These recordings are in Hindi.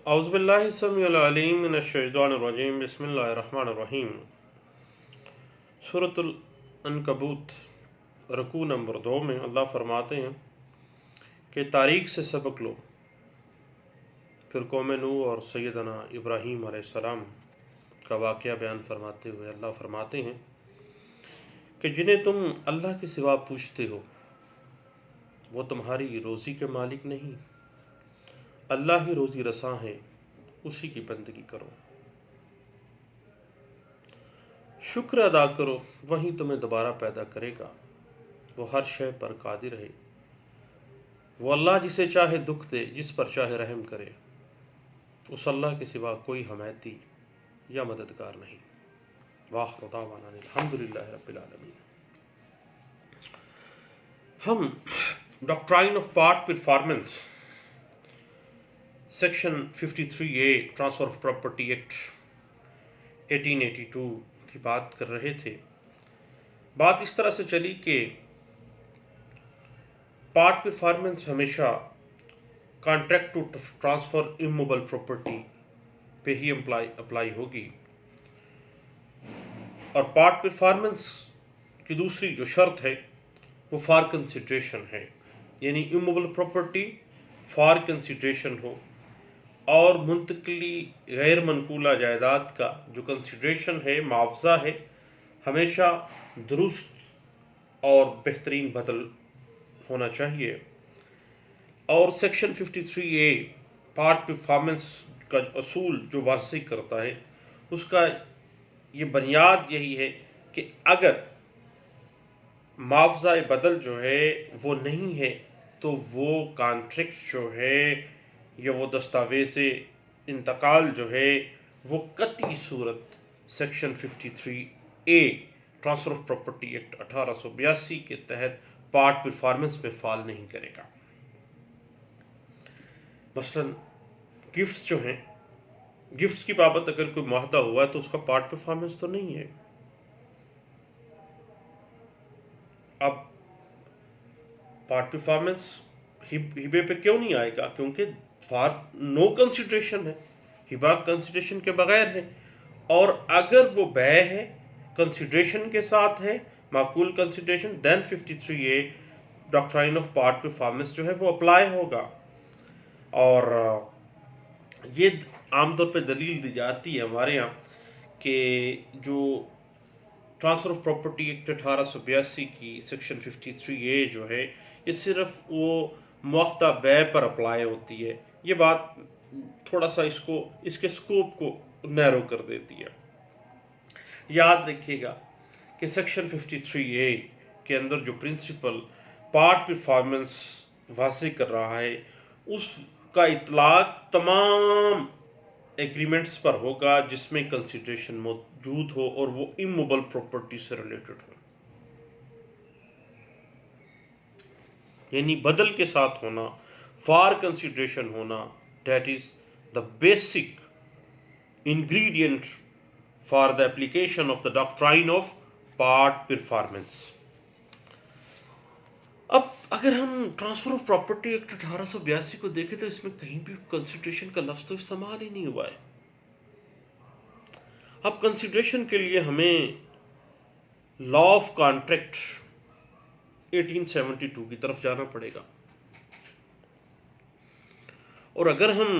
औज़ुबिल्लाहिस्समीउल अलीम मिनश्शैतानिर्रजीम बिस्मिल्लाहिर्रहमानिर्रहीम। सूरतुल अनकबूत रुकू नंबर 2 में अल्लाह फरमाते हैं कि तारीख से सबक लो। फिर कौम नूह और सैयदना इब्राहीम अलैहिस्सलाम का वाक़या बयान फरमाते हुए अल्लाह फरमाते हैं कि जिन्हें तुम अल्लाह के सिवा पूछते हो वो तुम्हारी रोज़ी के मालिक नहीं, अल्लाह ही रोज़ी रसां है, उसी की बंदगी करो, शुक्र अदा करो, वही तुम्हें दोबारा पैदा करेगा, वो हर शय पर कादिर है। वो अल्लाह जिसे चाहे दुख दे, जिस पर चाहे रहम करे, उस अल्लाह के सिवा कोई हमायती या मददगार नहीं। वाखिर दावाना अल्हम्दुलिल्लाहि रब्बिल आलमीन। हम doctrine of part performance section 53A transfer of property act 1882 की बात कर रहे थे। बात इस तरह से चली कि पार्ट परफॉर्मेंस हमेशा contract to transfer immovable property पे ही अप्लाई होगी, और पार्ट परफॉर्मेंस की दूसरी जो शर्त है वो फॉर कंसिडरेशन है, यानी इमूवेबल प्रॉपर्टी फॉर कंसिडरेशन हो और मुंतकली गैर मनकूला जायदाद का जो कंसिडरेशन है, मुआवजा है, हमेशा दुरुस्त और बेहतरीन बदल होना चाहिए। और सेक्शन 53A पार्ट परफॉर्मेंस का असूल जो वाज़ेह करता है, उसका ये बुनियाद यही है कि अगर मुआवजा बदल जो है वो नहीं है तो वो कॉन्ट्रैक्ट जो है या वो दस्तावेज़ इंतकाल जो है वो कतई सूरत section 53A transfer of property act 1882 के तहत पार्ट परफॉर्मेंस में फॉल नहीं करेगा। मसलन गिफ्ट्स जो हैं, गिफ्ट्स की बाबत अगर कोई मुआहदा हुआ है तो उसका पार्ट परफॉर्मेंस तो नहीं है। अब पार्ट परफॉर्मेंस हिबे पे क्यों नहीं आएगा? क्योंकि फॉर नो कंसिडरेशन है, हिबा कंसिडरेशन के बगैर है। और अगर वो व्यय है, कंसिडरेशन के साथ है, माकूल consideration, then 53A doctrine of part performance जो है वो अप्लाई होगा। और ये आमतौर पे दलील दी जाती है हमारे यहाँ कि जो ट्रांसफर ऑफ प्रॉपर्टी एक्ट 1882 की सेक्शन 53A जो है ये सिर्फ वो मुआख्ता व्यय पर अप्लाई होती है। ये बात थोड़ा सा इसके स्कोप को नैरो कर देती है। याद रखिएगा कि सेक्शन 53A के अंदर जो प्रिंसिपल पार्ट परफॉर्मेंस वाज़ेह कर रहा है उसका इतलाक तमाम एग्रीमेंट्स पर होगा जिसमें कंसिडरेशन मौजूद हो और वो इमूवेबल प्रॉपर्टी से रिलेटेड हो, यानी बदल के साथ होना, फॉर कंसिडरेशन होना, that is the basic ingredient for the application of the doctrine of part performance. अब अगर हम ट्रांसफर ऑफ प्रॉपर्टी एक्ट 1882 को देखें तो इसमें कहीं भी कंसिडरेशन का लफ्ज तो इस्तेमाल ही नहीं हुआ है। अब कंसिडरेशन के लिए हमें लॉ ऑफ कॉन्ट्रैक्ट 1872 की तरफ जाना पड़ेगा। और अगर हम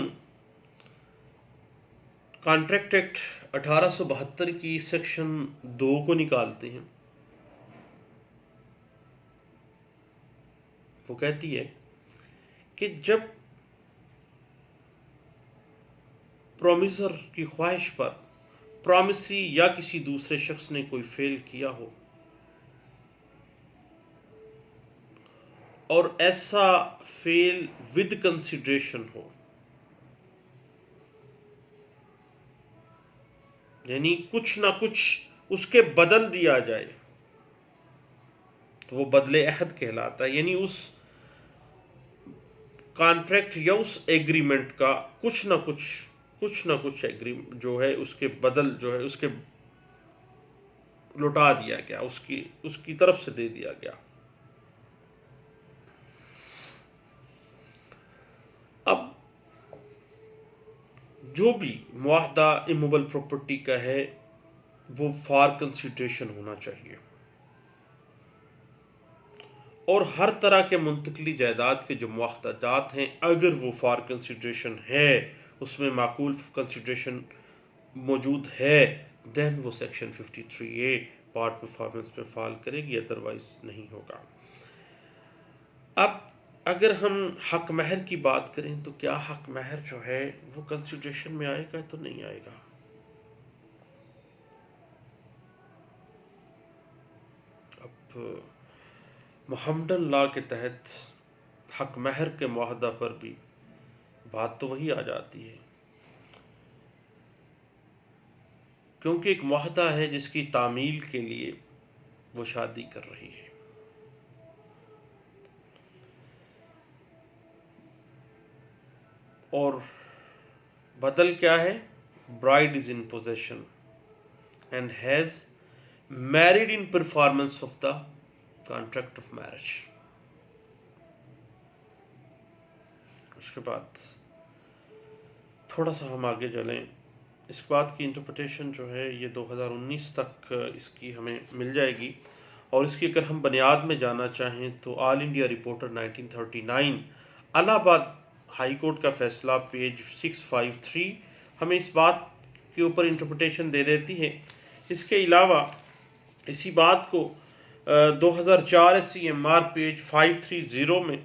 कॉन्ट्रैक्ट एक्ट 1872 की सेक्शन 2 को निकालते हैं, वो कहती है कि जब प्रोमिसर की ख्वाहिश पर प्रॉमिसी या किसी दूसरे शख्स ने कोई फेल किया हो और ऐसा फेल विद कंसिडरेशन हो, यानी कुछ ना कुछ उसके बदल दिया जाए, तो वो बदले अहद कहलाता है। यानी उस कॉन्ट्रैक्ट या उस एग्रीमेंट का कुछ ना कुछ एग्रीमेंट जो है उसके बदल जो है उसके लौटा दिया गया, उसकी तरफ से दे दिया गया। अब जो भी मुआहदा इमूवेबल प्रॉपर्टी का है वो फॉर कंसिडरेशन होना चाहिए, और हर तरह के मुंतकली जायदाद के जो मुआहदात हैं अगर वो फॉर कंसिडरेशन है, उसमें माकूल कंसिडरेशन मौजूद है, देन वो सेक्शन 53A पार्ट परफॉर्मेंस पे फॉल करेगी, अदरवाइज नहीं होगा। अब अगर हम हक महर की बात करें तो क्या हक महर जो है वो कंसिडरेशन में आएगा तो नहीं आएगा? अब मोहम्मदन लॉ के तहत हक महर के मुआहदा पर भी बात तो वही आ जाती है, क्योंकि एक मुआहदा है जिसकी तामील के लिए वो शादी कर रही है, और बदल क्या है? Bride is in possession and has married in performance of the contract of marriage. उसके बाद थोड़ा सा हम आगे चलें, इस बात की इंटरप्रिटेशन जो है ये 2019 तक इसकी हमें मिल जाएगी, और इसकी अगर हम बुनियाद में जाना चाहें तो all India reporter 1939 Allahabad high court का फैसला पेज 653 हमें इस बात के ऊपर इंटरप्रिटेशन दे देती है। इसके अलावा इसी बात को 2004 SCMR पेज 530 में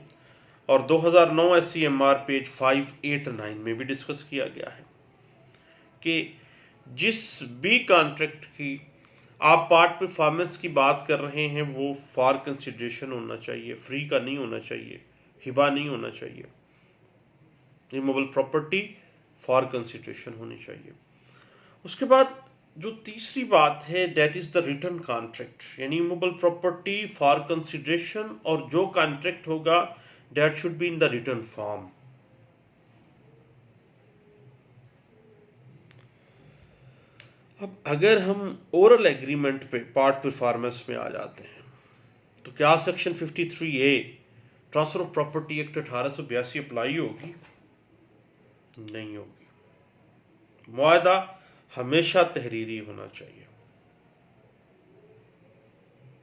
और 2009 SCMR पेज 589 में भी डिस्कस किया गया है कि जिस भी कॉन्ट्रैक्ट की आप पार्ट परफॉर्मेंस की बात कर रहे हैं वो फॉर कंसिडरेशन होना चाहिए, फ्री का नहीं होना चाहिए, हिबा नहीं होना चाहिए। इमूवेबल प्रॉपर्टी फॉर कंसिडरेशन होनी चाहिए। उसके बाद जो तीसरी बात है that is the return contract, यानी इमूवेबल प्रॉपर्टी फॉर कंसिडरेशन, और जो कॉन्ट्रैक्ट होगा that should be in the return form. अब अगर हम ओरल एग्रीमेंट पे पार्ट परफॉर्मेंस में आ जाते हैं तो क्या section 53A transfer of property act 1882 apply होगी? नहीं होगी। मुआहदा हमेशा तहरीरी होना चाहिए।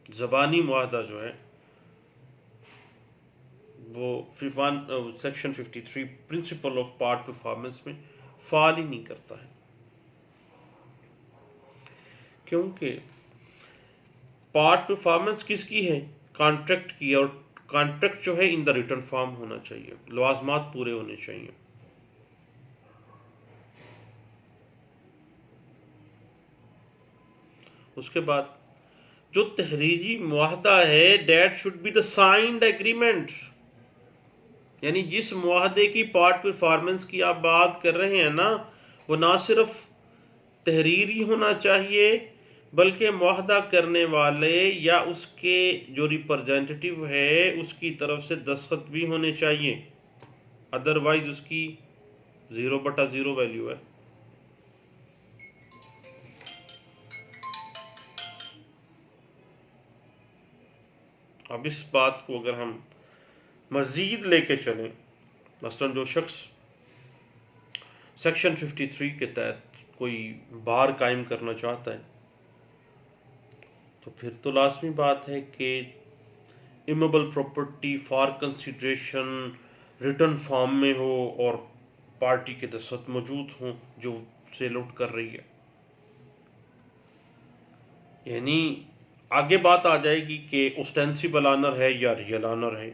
ज़बानी मुआहदा जो है वो section 53 principle of part performance में फॉल ही नहीं करता है, क्योंकि पार्ट परफॉर्मेंस किसकी है? कॉन्ट्रैक्ट की, और कॉन्ट्रैक्ट जो है इन द रिटर्न फॉर्म होना चाहिए, लवाजमात पूरे होने चाहिए। उसके बाद जो तहरीरी मुआहदा है that should be the signed agreement, यानी जिस मुआहदे की पार्ट परफॉर्मेंस की आप बात कर रहे हैं ना, वो ना सिर्फ तहरीरी होना चाहिए बल्कि मुआहदा करने वाले या उसके जो रिप्रेजेंटेटिव है उसकी तरफ से दस्तखत भी होने चाहिए, अदरवाइज उसकी 0/0 वैल्यू है। अब इस बात को अगर हम मजीद लेके चलें, मसलन जो शख्स सेक्शन 53 के तहत कोई बार कायम करना चाहता है तो फिर तो लाजमी बात है कि immovable property for consideration return form में हो और पार्टी के दस्तखत मौजूद हों जो सेल आउट कर रही है। यानी आगे बात आ जाएगी कि ऑस्टेंसिबल ऑनर है या रियल ऑनर है,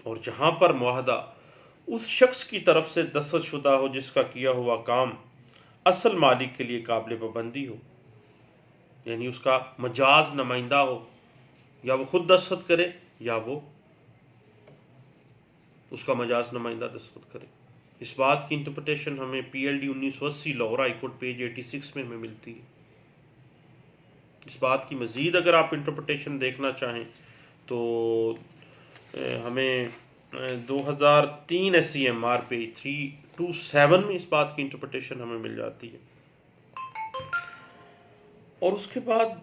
और जहां पर मुआहदा उस शख्स की तरफ से दस्तखतशुदा हो जिसका किया हुआ काम असल मालिक के लिए काबिल पाबंदी हो, यानी उसका मजाज नुमाइंदा हो, या वो खुद दस्तखत करे या वो उसका मजाज नुमाइंदा दस्तखत करे। इस बात की इंटरप्रिटेशन हमें PLD 1980 लाहौर हाईकोर्ट पेज 86 में हमें मिलती है। इस बात की मजीद अगर आप इंटरप्रिटेशन देखना चाहें तो हमें 2003 SCMR पेज 327 में इस बात की इंटरप्रिटेशन हमें मिल जाती है। और उसके बाद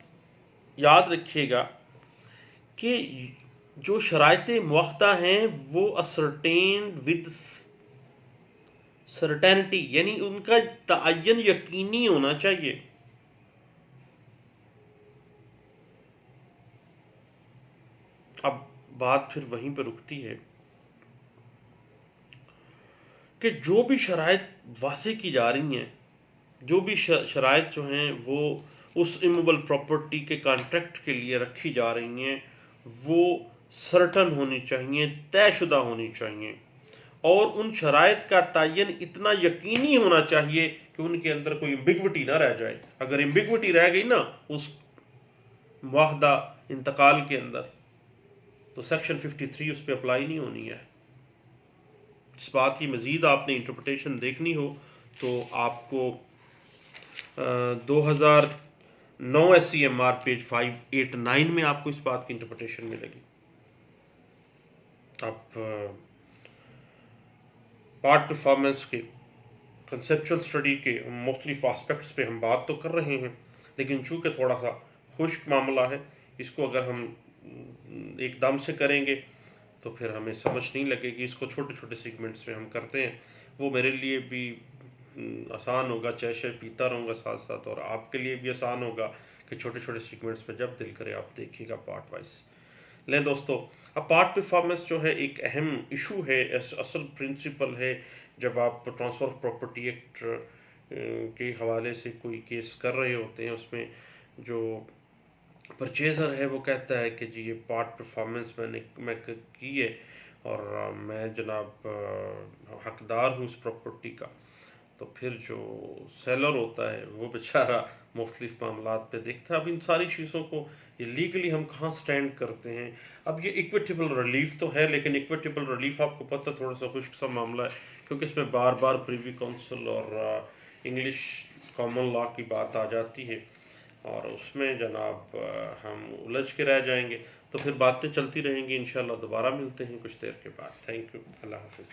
याद रखिएगा कि जो शरायते मुआहदा हैं वो असरटेन विद सर्टेनिटी यानी उनका तयन यकीनी होना चाहिए। अब बात फिर वहीं पर रुकती है कि जो भी शराइत वाज़े की जा रही हैं, जो भी शराइत जो हैं वो उस इमूवेबल प्रॉपर्टी के कॉन्ट्रैक्ट के लिए रखी जा रही हैं, वो सर्टन होनी चाहिए, तयशुदा होनी चाहिए, और उन शराइत का तयन इतना यकीनी होना चाहिए कि उनके अंदर कोई एम्बिग्विटी ना रह जाए। अगर एम्बिग्विटी रह गई ना उस मुआहदा इंतकाल के अंदर, तो सेक्शन 53 उस पर अप्लाई नहीं होनी है। इस बात की मज़ीद आपने इंटरप्रटेशन देखनी हो तो आपको 2009 SCMR पेज 589 में आपको इस बात की इंटरप्रटेशन मिलेगी। अब पार्ट परफॉर्मेंस के कंसेप्चुअल स्टडी के मुख्तलिफ आस्पेक्ट्स पे हम बात तो कर रहे हैं, लेकिन चूँकि थोड़ा सा खुश्क मामला है, इसको अगर हम एकदम से करेंगे तो फिर हमें समझ नहीं लगेगी। इसको छोटे छोटे सेगमेंट्स में हम करते हैं, वो मेरे लिए भी आसान होगा, चाय शाय पीता रहूँगा साथ साथ, और आपके लिए भी आसान होगा कि छोटे छोटे सीक्वेंट्स में जब दिल करे आप देखिएगा पार्ट वाइज। लें दोस्तों, अब पार्ट परफॉर्मेंस जो है एक अहम इशू है, असल प्रिंसिपल है। जब आप ट्रांसफ़र ऑफ प्रॉपर्टी एक्ट के हवाले से कोई केस कर रहे होते हैं, उसमें जो परचेज़र है वो कहता है कि जी ये पार्ट परफॉर्मेंस मैं की है और मैं जनाब हकदार हूँ उस प्रॉपर्टी का, तो फिर जो सेलर होता है वो बेचारा मुख्तलिफ मामलात पे देखता है। अब इन सारी चीज़ों को ये लीगली हम कहाँ स्टैंड करते हैं। अब ये इक्विटेबल रिलीफ तो है, लेकिन इक्विटेबल रिलीफ आपको पता थोड़ा सा खुश्क सा मामला है, क्योंकि इसमें बार बार प्रीवी काउंसिल और इंग्लिश कॉमन लॉ की बात आ जाती है, और उसमें जनाब हम उलझ के रह जाएंगे। तो फिर बातें चलती रहेंगी, इंशाल्लाह दोबारा मिलते हैं कुछ देर के बाद। थैंक यू, अल्लाह हाफिज़।